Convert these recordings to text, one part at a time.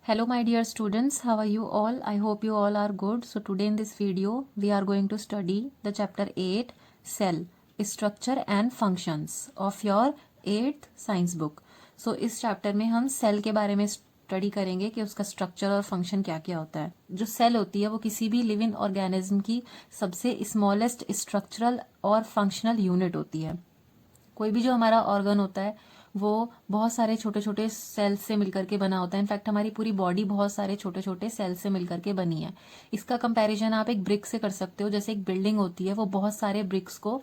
Hello my dear students, how are you all? I hope you all are good. So today in this video we are going to study the chapter 8 cell structure and functions of your 8th science book. So इस chapter में हम cell के बारे में study करेंगे कि उसका structure और फंक्शन क्या क्या होता है। जो सेल होती है वो किसी भी लिविंग ऑर्गेनिज्म की सबसे स्मॉलेस्ट स्ट्रक्चरल और फंक्शनल यूनिट होती है। कोई भी जो हमारा ऑर्गन होता है वो बहुत सारे छोटे छोटे सेल्स से मिलकर के बना होता है। इनफैक्ट हमारी पूरी बॉडी बहुत सारे छोटे छोटे सेल्स से मिलकर के बनी है। इसका कंपैरिजन आप एक ब्रिक से कर सकते हो। जैसे एक बिल्डिंग होती है वो बहुत सारे ब्रिक्स को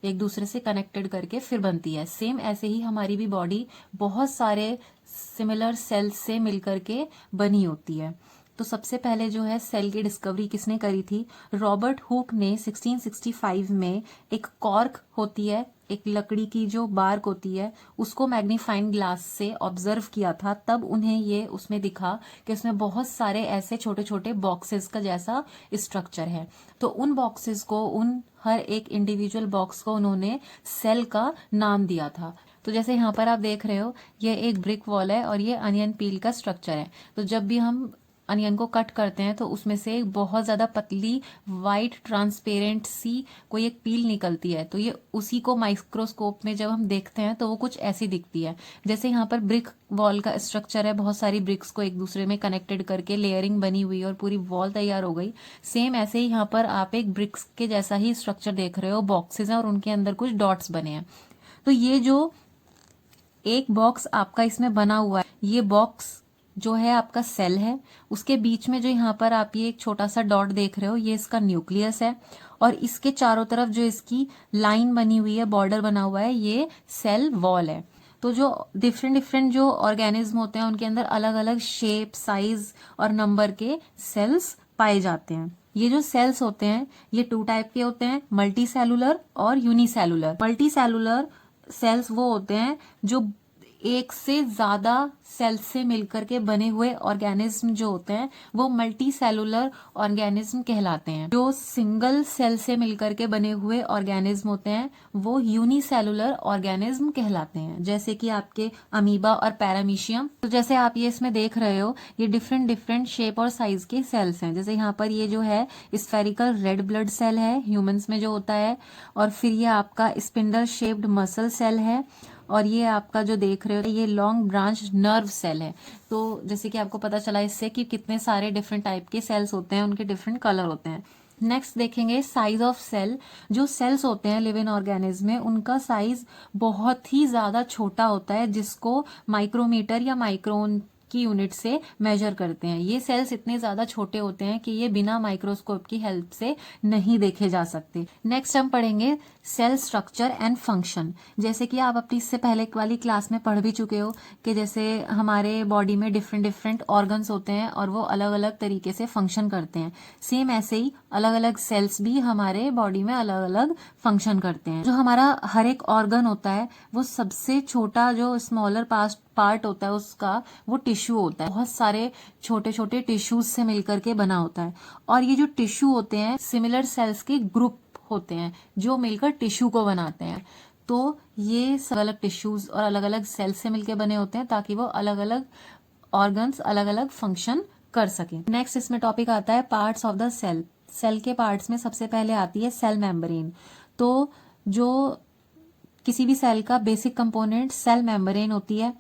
एक दूसरे से कनेक्टेड करके फिर बनती है। सेम ऐसे ही हमारी भी बॉडी बहुत सारे सिमिलर सेल्स से मिलकर के बनी होती है। तो सबसे पहले जो है सेल की डिस्कवरी किसने करी थी? रॉबर्ट हुक ने 1665 में एक कॉर्क होती है, एक लकड़ी की जो बार्क होती है, उसको मैग्नीफाइंग ग्लास से ऑब्जर्व किया था। तब उन्हें ये उसमें दिखा कि उसमें बहुत सारे ऐसे छोटे छोटे बॉक्सेस का जैसा स्ट्रक्चर है। तो उन बॉक्सेस को, उन हर एक इंडिविजुअल बॉक्स को उन्होंने सेल का नाम दिया था। तो जैसे यहाँ पर आप देख रहे हो ये एक ब्रिक वॉल है और ये अनियन पील का स्ट्रक्चर है। तो जब भी हम अनियन को कट करते हैं तो उसमें से बहुत ज्यादा पतली वाइट ट्रांसपेरेंट सी कोई एक पील निकलती है। तो ये उसी को माइक्रोस्कोप में जब हम देखते हैं तो वो कुछ ऐसी दिखती है। जैसे यहाँ पर ब्रिक वॉल का स्ट्रक्चर है, बहुत सारी ब्रिक्स को एक दूसरे में कनेक्टेड करके लेयरिंग बनी हुई और पूरी वॉल तैयार हो गई। सेम ऐसे ही यहाँ पर आप एक ब्रिक्स के जैसा ही स्ट्रक्चर देख रहे हो, बॉक्सेस हैं और उनके अंदर कुछ डॉट्स बने हैं। तो ये जो एक बॉक्स आपका इसमें बना हुआ है, ये बॉक्स जो है आपका सेल है। उसके बीच में जो यहाँ पर आप ये एक छोटा सा डॉट देख रहे हो, ये इसका न्यूक्लियस है और इसके चारों तरफ जो इसकी लाइन बनी हुई है, बॉर्डर बना हुआ है, ये सेल वॉल है। तो जो डिफरेंट जो ऑर्गेनिज्म होते हैं उनके अंदर अलग अलग शेप, साइज और नंबर के सेल्स पाए जाते हैं। ये जो सेल्स होते हैं ये 2 टाइप के होते हैं, मल्टी सेलुलर और यूनिसेलुलर। मल्टी सेलुलर सेल्स वो होते हैं जो एक से ज्यादा सेल से मिलकर के बने हुए ऑर्गेनिज्म जो होते हैं वो मल्टी सेलुलर ऑर्गेनिज्म कहलाते हैं। जो सिंगल सेल से मिलकर के बने हुए ऑर्गेनिज्म होते हैं वो यूनिसेलुलर ऑर्गेनिज्म कहलाते हैं, जैसे कि आपके अमीबा और पैरामीशियम। तो जैसे आप ये इसमें देख रहे हो ये डिफरेंट शेप और साइज के सेल्स हैं। जैसे यहाँ पर ये जो है स्फेरिकल रेड ब्लड सेल है, ह्यूमंस में जो होता है, और फिर ये आपका स्पिंडल शेप्ड मसल सेल है, और ये आपका जो देख रहे हो ये लॉन्ग ब्रांच नर्व सेल है। तो जैसे कि आपको पता चला इससे कि कितने सारे डिफरेंट टाइप के सेल्स होते हैं, उनके डिफरेंट कलर होते हैं। नेक्स्ट देखेंगे साइज ऑफ सेल। जो सेल्स होते हैं लिविंग ऑर्गेनिज्म में उनका साइज बहुत ही ज्यादा छोटा होता है, जिसको माइक्रोमीटर या माइक्रोन की यूनिट से मेजर करते हैं। ये सेल्स इतने ज्यादा छोटे होते हैं कि ये बिना माइक्रोस्कोप की हेल्प से नहीं देखे जा सकते। नेक्स्ट हम पढ़ेंगे सेल स्ट्रक्चर एंड फंक्शन। जैसे कि आप अपनी इससे पहले वाली क्लास में पढ़ भी चुके हो कि जैसे हमारे बॉडी में डिफरेंट ऑर्गन्स होते हैं और वो अलग अलग तरीके से फंक्शन करते हैं। सेम ऐसे ही अलग अलग सेल्स भी हमारे बॉडी में अलग अलग फंक्शन करते हैं। जो हमारा हर एक ऑर्गन होता है वो सबसे छोटा जो स्मॉलर पार्ट होता है उसका वो टिश्यू होता है। बहुत सारे छोटे छोटे टिश्यूज से मिलकर के बना होता है और ये जो टिश्यू होते हैं सिमिलर सेल्स के ग्रुप होते हैं जो मिलकर टिश्यू को बनाते हैं। तो ये सब अलग टिश्यूज और अलग अलग सेल से मिलकर बने होते हैं ताकि वो अलग अलग ऑर्गन्स अलग अलग फंक्शन कर सके। नेक्स्ट इसमें टॉपिक आता है parts of the cell. Cell के पार्ट्स में सबसे पहले आती है सेल मेम्ब्रेन। तो जो किसी भी सेल का बेसिक कंपोनेंट सेल मेम्ब्रेन होती है,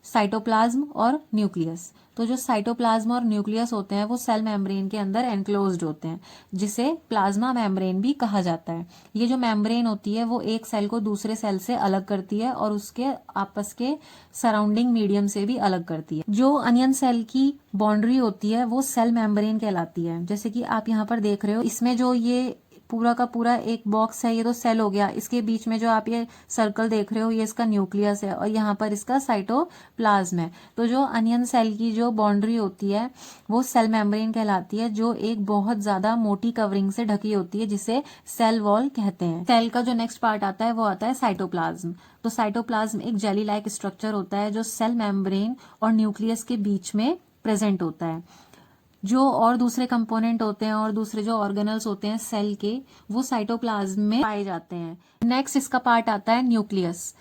साइटोप्लाज्म और न्यूक्लियस। तो जो साइटोप्लाज्म और न्यूक्लियस होते हैं वो सेल मेम्ब्रेन के अंदर एनक्लोज्ड होते हैं, जिसे प्लाज्मा मेम्ब्रेन भी कहा जाता है। ये जो मेम्ब्रेन होती है वो एक सेल को दूसरे सेल से अलग करती है और उसके आपस के सराउंडिंग मीडियम से भी अलग करती है। जो अनियन सेल की बाउंड्री होती है वो सेल मेम्ब्रेन कहलाती है। जैसे कि आप यहाँ पर देख रहे हो इसमें जो ये पूरा का पूरा एक बॉक्स है, ये तो सेल हो गया। इसके बीच में जो आप ये सर्कल देख रहे हो ये इसका न्यूक्लियस है और यहाँ पर इसका साइटोप्लाज्म है। तो जो अनियन सेल की जो बाउंड्री होती है वो सेल मेम्ब्रेन कहलाती है, जो एक बहुत ज्यादा मोटी कवरिंग से ढकी होती है जिसे सेल वॉल कहते हैं। सेल का जो नेक्स्ट पार्ट आता है वो आता है साइटोप्लाज्म। तो साइटोप्लाज्म एक जेली लाइक स्ट्रक्चर होता है जो सेल मेम्ब्रेन और न्यूक्लियस के बीच में प्रेजेंट होता है। जो और दूसरे कंपोनेंट होते हैं और दूसरे जो ऑर्गेनल्स होते हैं सेल के वो साइटोप्लाज्म में पाए जाते हैं। नेक्स्ट इसका पार्ट आता है न्यूक्लियस।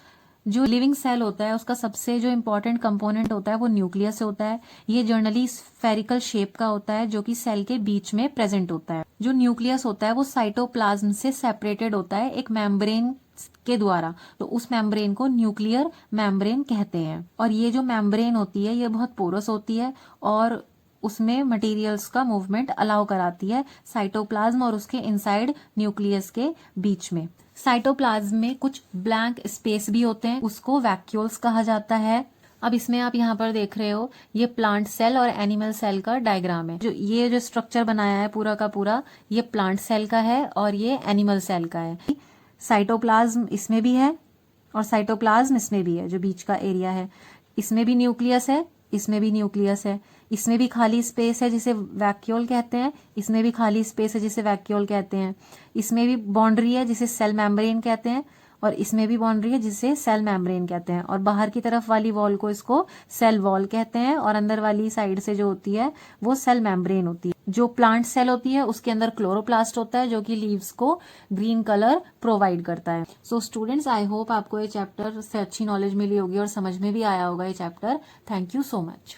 जो लिविंग सेल होता है उसका सबसे जो इम्पोर्टेंट कंपोनेंट होता है वो न्यूक्लियस होता है। ये जनरली स्फेरिकल शेप का होता है जो कि सेल के बीच में प्रेजेंट होता है। जो न्यूक्लियस होता है वो साइटोप्लाज्म से सेपरेटेड होता है एक मेम्ब्रेन के द्वारा, तो उस मेम्ब्रेन को न्यूक्लियर मेम्ब्रेन कहते हैं। और ये जो मेम्ब्रेन होती है ये बहुत पोरस होती है और उसमें मटेरियल्स का मूवमेंट अलाउ कराती है साइटोप्लाज्म और उसके इनसाइड न्यूक्लियस के बीच में। साइटोप्लाज्म में कुछ ब्लैंक स्पेस भी होते हैं, उसको वैक्यूल्स कहा जाता है। अब इसमें आप यहाँ पर देख रहे हो ये प्लांट सेल और एनिमल सेल का डायग्राम है। ये जो स्ट्रक्चर बनाया है पूरा का पूरा ये प्लांट सेल का है और ये एनिमल सेल का है। साइटोप्लाज्म इसमें भी है और साइटोप्लाज्म इसमें भी है, जो बीच का एरिया है इसमें भी न्यूक्लियस है, इसमें भी न्यूक्लियस है। इसमें भी खाली स्पेस है जिसे वैक्यूल कहते हैं, इसमें भी खाली स्पेस है जिसे वैक्यूल कहते हैं। इसमें भी बाउंड्री है जिसे सेल मेम्ब्रेन कहते हैं और इसमें भी बाउंड्री है जिसे सेल मेम्ब्रेन कहते हैं। और बाहर की तरफ वाली वॉल को इसको सेल वॉल कहते हैं और अंदर वाली साइड से जो होती है वो सेल मेम्ब्रेन होती है। जो प्लांट सेल होती है उसके अंदर क्लोरोप्लास्ट होता है जो कि लीव्स को ग्रीन कलर प्रोवाइड करता है। सो स्टूडेंट्स, आई होप आपको ये चैप्टर से अच्छी नॉलेज मिली होगी और समझ में भी आया होगा ये chapter. Thank you so much.